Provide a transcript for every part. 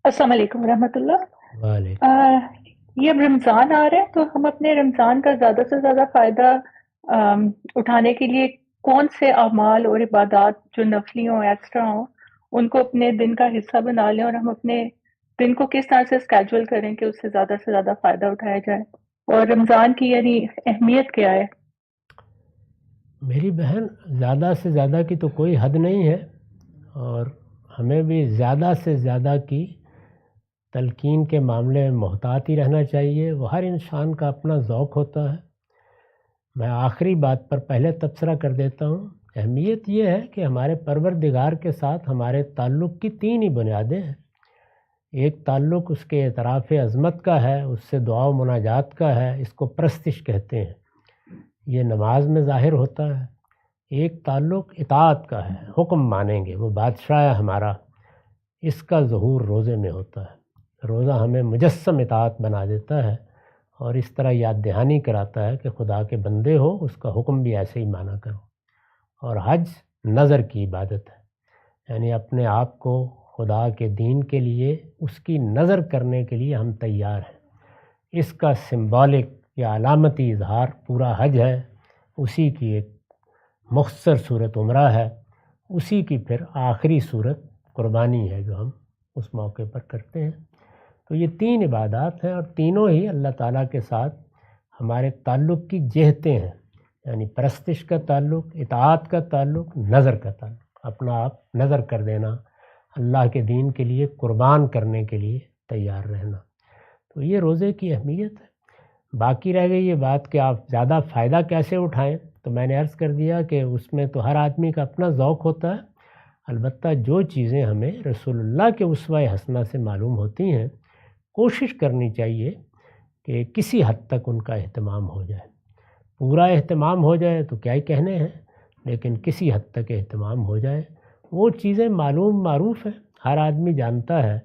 السلام علیکم ورحمۃ اللہ۔ وعلیکم۔ یہ اب رمضان آ رہا ہے تو ہم اپنے رمضان کا زیادہ سے زیادہ فائدہ اٹھانے کے لیے کون سے اعمال اور عبادات جو نفلی ہوں ایکسٹرا ہوں ان کو اپنے دن کا حصہ بنا لیں، اور ہم اپنے دن کو کس طرح سے اسکیجول کریں کہ اس سے زیادہ فائدہ اٹھایا جائے، اور رمضان کی یعنی اہمیت کیا ہے؟ میری بہن، زیادہ سے زیادہ کی تو کوئی حد نہیں ہے، اور ہمیں بھی زیادہ سے زیادہ کی تلقین کے معاملے میں محتاط ہی رہنا چاہیے۔ وہ ہر انسان کا اپنا ذوق ہوتا ہے۔ میں آخری بات پر پہلے تبصرہ کر دیتا ہوں۔ اہمیت یہ ہے کہ ہمارے پروردگار کے ساتھ ہمارے تعلق کی تین ہی بنیادیں ہیں۔ ایک تعلق اس کے اعتراف عظمت کا ہے، اس سے دعا و مناجات کا ہے، اس کو پرستش کہتے ہیں، یہ نماز میں ظاہر ہوتا ہے۔ ایک تعلق اطاعت کا ہے، حکم مانیں گے، وہ بادشاہ ہے ہمارا، اس کا ظہور روزے میں ہوتا ہے۔ روزہ ہمیں مجسم اطاعت بنا دیتا ہے اور اس طرح یاد دہانی کراتا ہے کہ خدا کے بندے ہو، اس کا حکم بھی ایسے ہی مانا کرو۔ اور حج نظر کی عبادت ہے، یعنی اپنے آپ کو خدا کے دین کے لیے اس کی نظر کرنے کے لیے ہم تیار ہیں۔ اس کا سمبولک یا علامتی اظہار پورا حج ہے، اسی کی ایک مختصر صورت عمرہ ہے، اسی کی پھر آخری صورت قربانی ہے جو ہم اس موقع پر کرتے ہیں۔ تو یہ تین عبادات ہیں، اور تینوں ہی اللہ تعالیٰ کے ساتھ ہمارے تعلق کی جہتیں ہیں، یعنی پرستش کا تعلق، اطاعت کا تعلق، نظر کا تعلق، اپنا آپ نظر کر دینا، اللہ کے دین کے لیے قربان کرنے کے لیے تیار رہنا۔ تو یہ روزے کی اہمیت ہے۔ باقی رہ گئی یہ بات کہ آپ زیادہ فائدہ کیسے اٹھائیں، تو میں نے عرض کر دیا کہ اس میں تو ہر آدمی کا اپنا ذوق ہوتا ہے، البتہ جو چیزیں ہمیں رسول اللہ کے اسوہ حسنہ سے معلوم ہوتی ہیں، کوشش کرنی چاہیے کہ کسی حد تک ان کا اہتمام ہو جائے۔ پورا اہتمام ہو جائے تو کیا ہی کہنے ہیں، لیکن کسی حد تک اہتمام ہو جائے۔ وہ چیزیں معروف ہیں، ہر آدمی جانتا ہے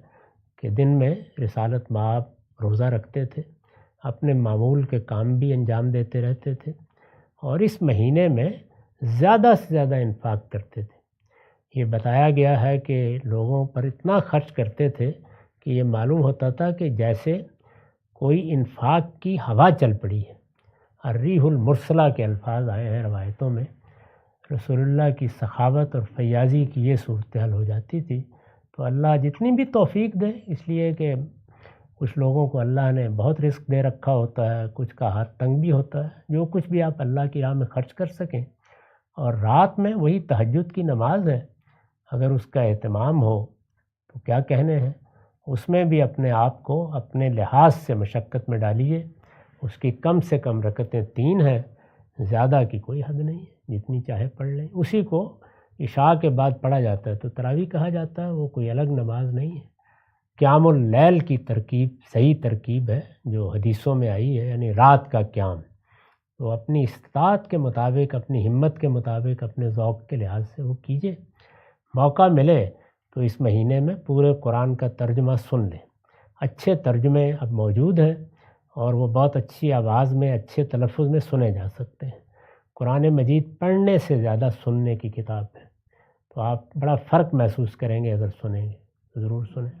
کہ دن میں رسالت مآب روزہ رکھتے تھے، اپنے معمول کے کام بھی انجام دیتے رہتے تھے، اور اس مہینے میں زیادہ سے زیادہ انفاق کرتے تھے۔ یہ بتایا گیا ہے کہ لوگوں پر اتنا خرچ کرتے تھے کہ یہ معلوم ہوتا تھا کہ جیسے کوئی انفاق کی ہوا چل پڑی ہے۔ الریح المرسلہ کے الفاظ آئے ہیں روایتوں میں۔ رسول اللہ کی سخاوت اور فیاضی کی یہ صورتحال ہو جاتی تھی۔ تو اللہ جتنی بھی توفیق دے، اس لیے کہ کچھ لوگوں کو اللہ نے بہت رزق دے رکھا ہوتا ہے، کچھ کا ہاتھ تنگ بھی ہوتا ہے، جو کچھ بھی آپ اللہ کی راہ میں خرچ کر سکیں۔ اور رات میں وہی تہجد کی نماز ہے، اگر اس کا اہتمام ہو تو کیا کہنے ہیں۔ اس میں بھی اپنے آپ کو اپنے لحاظ سے مشقت میں ڈالیے۔ اس کی کم سے کم رکعتیں 3 ہیں، زیادہ کی کوئی حد نہیں ہے، جتنی چاہے پڑھ لیں۔ اسی کو عشاء کے بعد پڑھا جاتا ہے تو تراویح کہا جاتا ہے، وہ کوئی الگ نماز نہیں ہے۔ قیام اللیل کی ترکیب صحیح ترکیب ہے جو حدیثوں میں آئی ہے، یعنی رات کا قیام۔ تو اپنی استطاعت کے مطابق، اپنی ہمت کے مطابق، اپنے ذوق کے لحاظ سے وہ کیجیے۔ موقع ملے تو اس مہینے میں پورے قرآن کا ترجمہ سن لیں۔ اچھے ترجمے اب موجود ہیں، اور وہ بہت اچھی آواز میں، اچھے تلفظ میں سنے جا سکتے ہیں۔ قرآن مجید پڑھنے سے زیادہ سننے کی کتاب ہے، تو آپ بڑا فرق محسوس کریں گے اگر سنیں گے، ضرور سنیں۔